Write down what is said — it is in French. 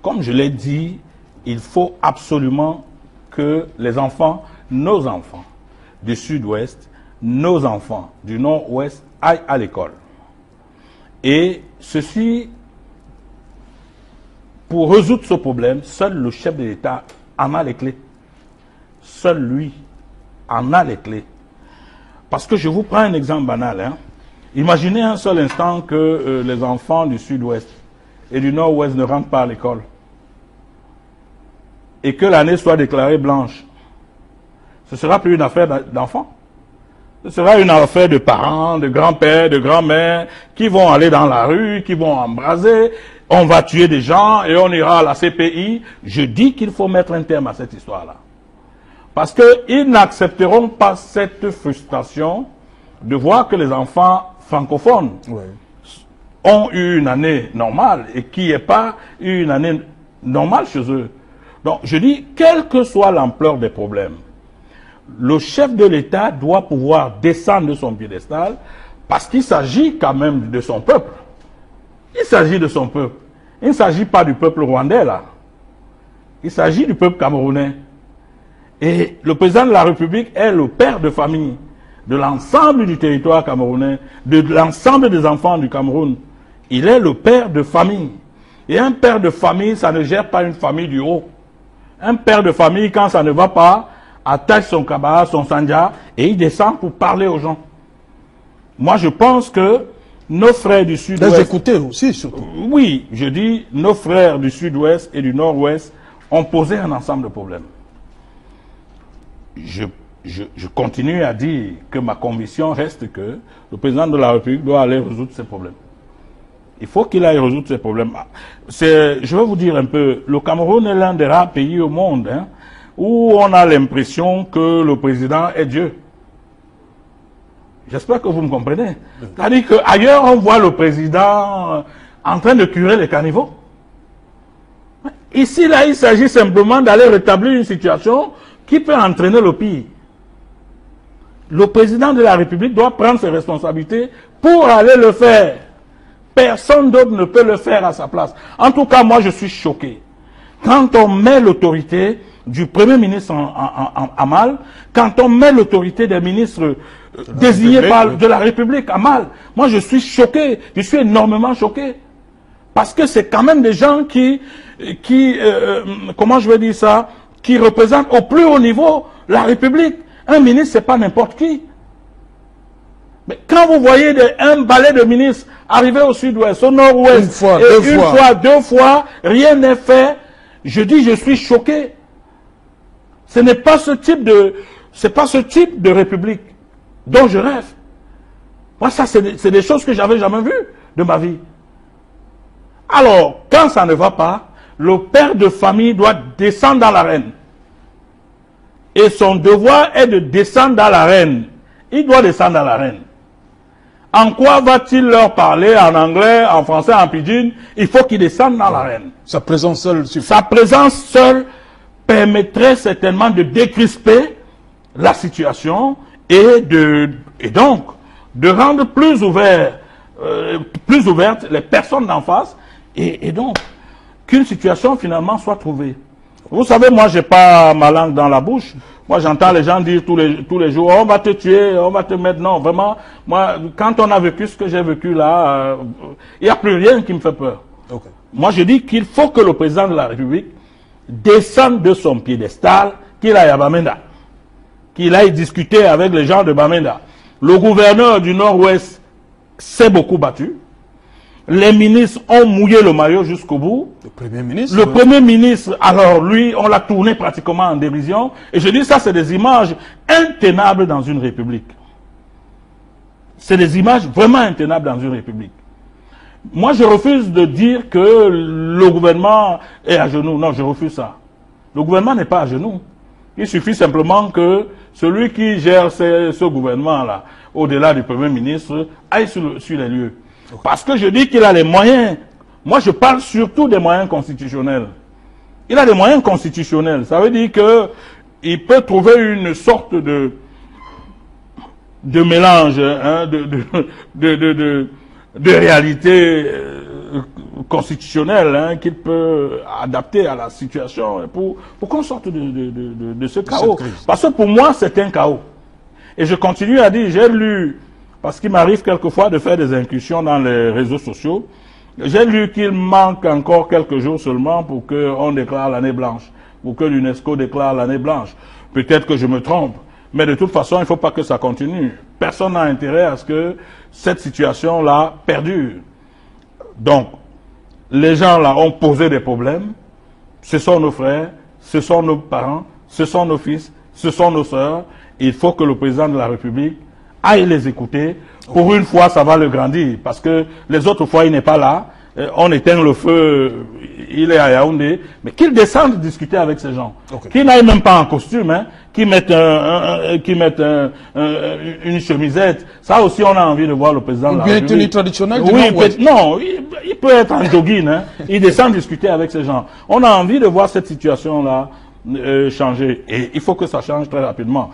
comme je l'ai dit, il faut absolument que les enfants, nos enfants du sud-ouest, nos enfants du nord-ouest aillent à l'école. Et ceci, pour résoudre ce problème, seul le chef de l'État en a les clés. Seul lui en a les clés. Parce que je vous prends un exemple banal. Hein. Imaginez un seul instant que les enfants du sud-ouest et du nord-ouest ne rentrent pas à l'école. Et que l'année soit déclarée blanche. Ce ne sera plus une affaire d'enfants. Ce sera une affaire de parents, de grands-pères, de grands-mères qui vont aller dans la rue, qui vont embraser. On va tuer des gens et on ira à la CPI. Je dis qu'il faut mettre un terme à cette histoire-là. Parce qu'ils n'accepteront pas cette frustration de voir que les enfants francophones ont eu une année normale et qu'il n'y ait pas eu une année normale chez eux. Donc, je dis, quelle que soit l'ampleur des problèmes, le chef de l'État doit pouvoir descendre de son piédestal parce qu'il s'agit quand même de son peuple. Il s'agit de son peuple. Il ne s'agit pas du peuple rwandais, là. Il s'agit du peuple camerounais. Et le président de la République est le père de famille de l'ensemble du territoire camerounais, de l'ensemble des enfants du Cameroun. Il est le père de famille. Et un père de famille, ça ne gère pas une famille du haut. Un père de famille, quand ça ne va pas, attache son cabas, son sandja, et il descend pour parler aux gens. Moi, je pense que nos frères du sud-ouest... Les écouter aussi, surtout. Oui, je dis, nos frères du sud-ouest et du nord-ouest ont posé un ensemble de problèmes. Je continue à dire que ma conviction reste que le président de la République doit aller résoudre ces problèmes. Il faut qu'il aille résoudre ces problèmes. Je vais vous dire un peu, le Cameroun est l'un des rares pays au monde où on a l'impression que le président est Dieu. J'espère que vous me comprenez. C'est-à-dire qu'ailleurs, on voit le président en train de curer les caniveaux. Ici, là, il s'agit simplement d'aller rétablir une situation qui peut entraîner le pire. Le président de la République doit prendre ses responsabilités pour aller le faire. Personne d'autre ne peut le faire à sa place. En tout cas, moi, je suis choqué. Quand on met l'autorité du Premier ministre à mal, quand on met l'autorité des ministres désignés de la République à mal, moi, je suis choqué. Je suis énormément choqué. Parce que c'est quand même des gens comment je vais dire ça, qui représentent au plus haut niveau la République. Un ministre, c'est pas n'importe qui. Mais quand vous voyez un balai de ministres arriver au sud-ouest, au nord-ouest, deux fois, rien n'est fait, je dis, je suis choqué. Ce n'est pas ce type de République dont je rêve. Moi, ça, c'est des choses que j'avais jamais vues de ma vie. Alors, quand ça ne va pas, le père de famille doit descendre dans l'arène. Et son devoir est de descendre dans l'arène. Il doit descendre dans l'arène. En quoi va-t-il leur parler en anglais, en français, en pidgin? Il faut qu'il descende dans l'arène. Sa présence seule suffit. Sa présence seule permettrait certainement de décrisper la situation et donc de rendre plus ouvertes les personnes d'en face et donc qu'une situation finalement soit trouvée. Vous savez, moi, j'ai pas ma langue dans la bouche. Moi, j'entends les gens dire tous les jours, on va te tuer, on va te mettre... Non, vraiment, moi, quand on a vécu ce que j'ai vécu là, il n'y a plus rien qui me fait peur. Okay. Moi, je dis qu'il faut que le président de la République descende de son piédestal, qu'il aille à Bamenda, qu'il aille discuter avec les gens de Bamenda. Le gouverneur du Nord-Ouest s'est beaucoup battu. Les ministres ont mouillé le maillot jusqu'au bout. Le Premier ministre. Le Premier ministre, alors lui, on l'a tourné pratiquement en dérision. Et je dis ça, c'est des images intenables dans une république. C'est des images vraiment intenables dans une république. Moi, je refuse de dire que le gouvernement est à genoux. Non, je refuse ça. Le gouvernement n'est pas à genoux. Il suffit simplement que celui qui gère ce gouvernement-là, au-delà du Premier ministre, aille sur les lieux. Parce que je dis qu'il a les moyens. Moi, je parle surtout des moyens constitutionnels. Il a des moyens constitutionnels. Ça veut dire qu'il peut trouver une sorte de mélange de réalité constitutionnel hein, qu'il peut adapter à la situation pour qu'on sorte de ce chaos. Parce que pour moi, c'est un chaos. Et je continue à dire, j'ai lu, parce qu'il m'arrive quelquefois de faire des incursions dans les réseaux sociaux, j'ai lu qu'il manque encore quelques jours seulement pour qu'on déclare l'année blanche, pour que l'UNESCO déclare l'année blanche. Peut-être que je me trompe, mais de toute façon, il ne faut pas que ça continue. Personne n'a intérêt à ce que cette situation-là perdure. Donc, les gens là ont posé des problèmes, ce sont nos frères, ce sont nos parents, ce sont nos fils, ce sont nos sœurs. Il faut que le président de la République aille les écouter. Pour une fois, ça va le grandir, parce que les autres fois, il n'est pas là. On éteint le feu, il est à Yaoundé, mais qu'il descende discuter avec ces gens. Qu'il n'aille même pas en costume, hein, qu'il mette une chemisette. Ça aussi, on a envie de voir le président de la République. Une tenue traditionnelle du non, il peut être en jogging, hein. Il descend discuter avec ces gens. On a envie de voir cette situation-là changer. Et il faut que ça change très rapidement.